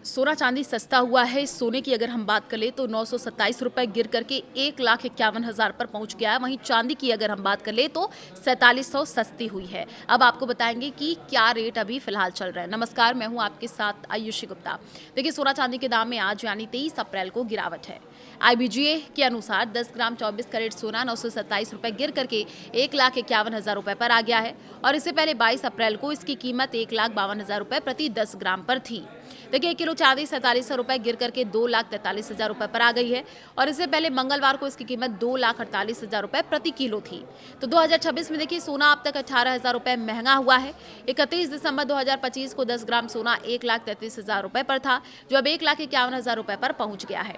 सोना चांदी सस्ता हुआ है। सोने की अगर हम बात करें तो 927 रुपए गिर करके 1,51,000 पर पहुंच गया है। वहीं चांदी की अगर हम बात कर ले तो 4700 सस्ती हुई है। अब आपको बताएंगे कि क्या रेट अभी फिलहाल चल रहा है। नमस्कार, मैं हूं आपके साथ आयुषी गुप्ता। देखिए, सोना चांदी के दाम में आज यानी 23 अप्रैल को गिरावट है। IBGA के अनुसार 10 ग्राम 24 कैरेट सोना 927 रुपए गिर करके 1,51,000 रुपए पर आ गया है और इससे पहले 22 अप्रैल को इसकी कीमत 1,52,000 रुपए प्रति 10 ग्राम पर थी। देखिए, 1 किलो चांदी 4700 रुपए गिर करके 2,43,000 रुपए पर आ गई है और इससे पहले मंगलवार को इसकी कीमत 2,48,000 रुपए प्रति किलो थी। तो 2026 में देखिए, सोना अब तक 18,000 रुपए महंगा हुआ है। 31 दिसंबर 2025 को 10 ग्राम सोना 1,33,000 रुपए पर था, जो अब 1,51,000 रुपए पर पहुंच गया है।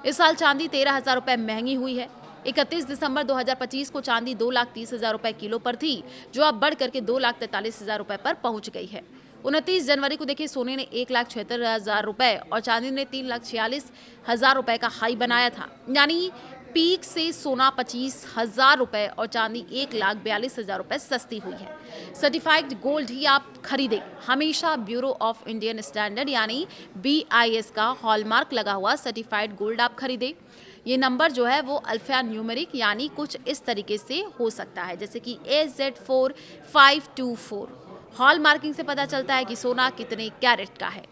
इस साल चांदी 13,000 रुपए महंगी हुई है। 31 दिसंबर 2025 को चांदी 2,30,000 रुपए किलो पर थी, जो अब बढ़ करके 2,43,000 रुपए पर पहुंच गई है। 29 जनवरी को देखिए, सोने ने 1,76,000 रुपए और चांदी ने 3,46,000 रुपए का हाई बनाया था। यानी पीक से सोना 25,000 रुपए और चांदी 1,42,000 रुपए सस्ती हुई है। सर्टिफाइड गोल्ड ही आप खरीदें। हमेशा ब्यूरो ऑफ इंडियन स्टैंडर्ड यानी BIS का हॉलमार्क लगा हुआ सर्टिफाइड गोल्ड आप खरीदें। ये नंबर जो है वो अल्फा न्यूमेरिक यानी कुछ इस तरीके से हो सकता है, जैसे कि AZ4524। हॉल मार्किंग से पता चलता है कि सोना कितने कैरेट का है।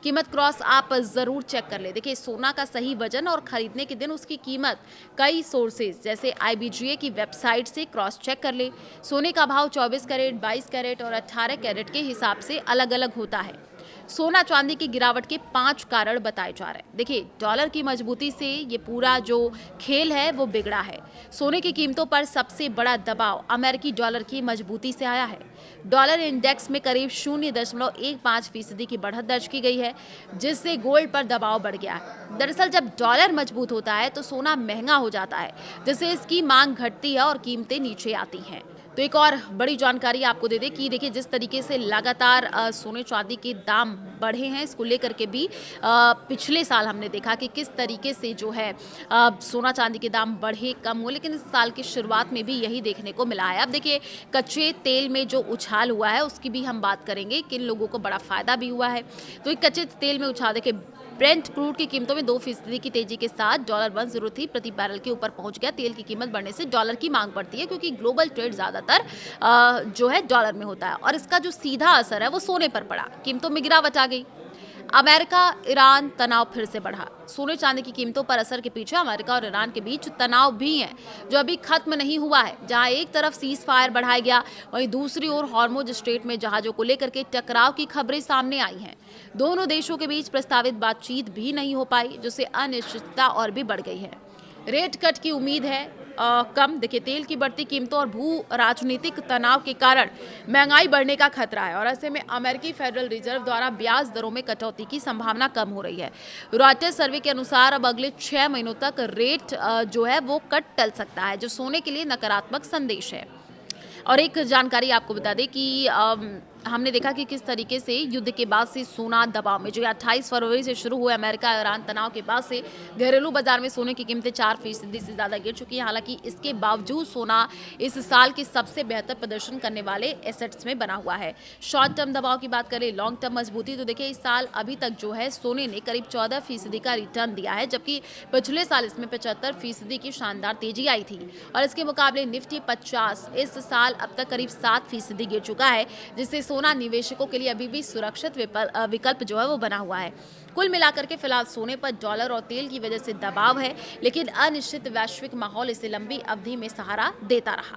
कीमत क्रॉस आप जरूर चेक कर ले। देखिए, सोना का सही वजन और खरीदने के दिन उसकी कीमत कई सोर्सेज जैसे IBGA की वेबसाइट से क्रॉस चेक कर ले। सोने का भाव 24 कैरेट, 22 कैरेट और 18 कैरेट के हिसाब से अलग अलग होता है। सोना चांदी की गिरावट के 5 कारण बताए जा रहे हैं। देखिए, डॉलर की मजबूती से ये पूरा जो खेल है वो बिगड़ा है। सोने की कीमतों पर सबसे बड़ा दबाव अमेरिकी डॉलर की मजबूती से आया है। डॉलर इंडेक्स में करीब 0.15% की बढ़त दर्ज की गई है, जिससे गोल्ड पर दबाव बढ़ गया है। दरअसल जब डॉलर मजबूत होता है तो सोना महंगा हो जाता है, जिससे इसकी मांग घटती है और कीमतें नीचे आती हैं। तो एक और बड़ी जानकारी आपको दे दें कि देखिए, जिस तरीके से लगातार सोने चांदी के दाम बढ़े हैं, इसको लेकर के भी पिछले साल हमने देखा कि किस तरीके से जो है सोना चांदी के दाम बढ़े कम हो, लेकिन इस साल की शुरुआत में भी यही देखने को मिला है। अब देखिए, कच्चे तेल में जो उछाल हुआ है उसकी भी हम बात करेंगे, किन लोगों को बड़ा फायदा भी हुआ है। तो एक कच्चे तेल में उछाल देखिए, ब्रेंट क्रूड की कीमतों में 2% की तेजी के साथ $1.03 प्रति बैरल के ऊपर पहुंच गया। तेल की कीमत बढ़ने से डॉलर की मांग बढ़ती है, क्योंकि ग्लोबल ट्रेड ज्यादातर जो है डॉलर में होता है और इसका जो सीधा असर है वो सोने पर पड़ा। कीमतों में गिरावट आ गई। अमेरिका ईरान तनाव फिर से बढ़ा। सोने चांदी की कीमतों पर असर के पीछे अमेरिका और ईरान के बीच तनाव भी है, जो अभी खत्म नहीं हुआ है। जहां एक तरफ सीज फायर बढ़ाया गया, वहीं दूसरी ओर हॉर्मुज स्ट्रेट में जहाजों को लेकर के टकराव की खबरें सामने आई हैं। दोनों देशों के बीच प्रस्तावित बातचीत भी नहीं हो पाई, जिससे अनिश्चितता और भी बढ़ गई है। रेट कट की उम्मीद है कम। देखिए, तेल की बढ़ती कीमतों और भू राजनीतिक तनाव के कारण महंगाई बढ़ने का खतरा है और ऐसे में अमेरिकी फेडरल रिजर्व द्वारा ब्याज दरों में कटौती की संभावना कम हो रही है। रॉयटर्स सर्वे के अनुसार अब अगले 6 महीनों तक रेट जो है वो कट टल सकता है, जो सोने के लिए नकारात्मक संदेश है। और एक जानकारी आपको बता दें कि हमने देखा कि किस तरीके से युद्ध के बाद से सोना दबाव में, जो 28 फरवरी से शुरू हुए अमेरिका ईरान तनाव के बाद से घरेलू बाजार में सोने की कीमतें 4% से ज़्यादा गिर चुकी हैं। हालांकि इसके बावजूद सोना इस साल के सबसे बेहतर प्रदर्शन करने वाले एसेट्स में बना हुआ है। शॉर्ट टर्म दबाव की बात करें, लॉन्ग टर्म मजबूती, तो देखिए, इस साल अभी तक जो है सोने ने करीब 14% का रिटर्न दिया है, जबकि पिछले साल इसमें 75% की शानदार तेजी आई थी। और इसके मुकाबले निफ्टी 50 इस साल अब तक करीब 7% गिर चुका है, जिससे सोना निवेशकों के लिए अभी भी सुरक्षित विकल्प जो है वो बना हुआ है। कुल मिलाकर के फिलहाल सोने पर डॉलर और तेल की वजह से दबाव है, लेकिन अनिश्चित वैश्विक माहौल इसे लंबी अवधि में सहारा देता रहा।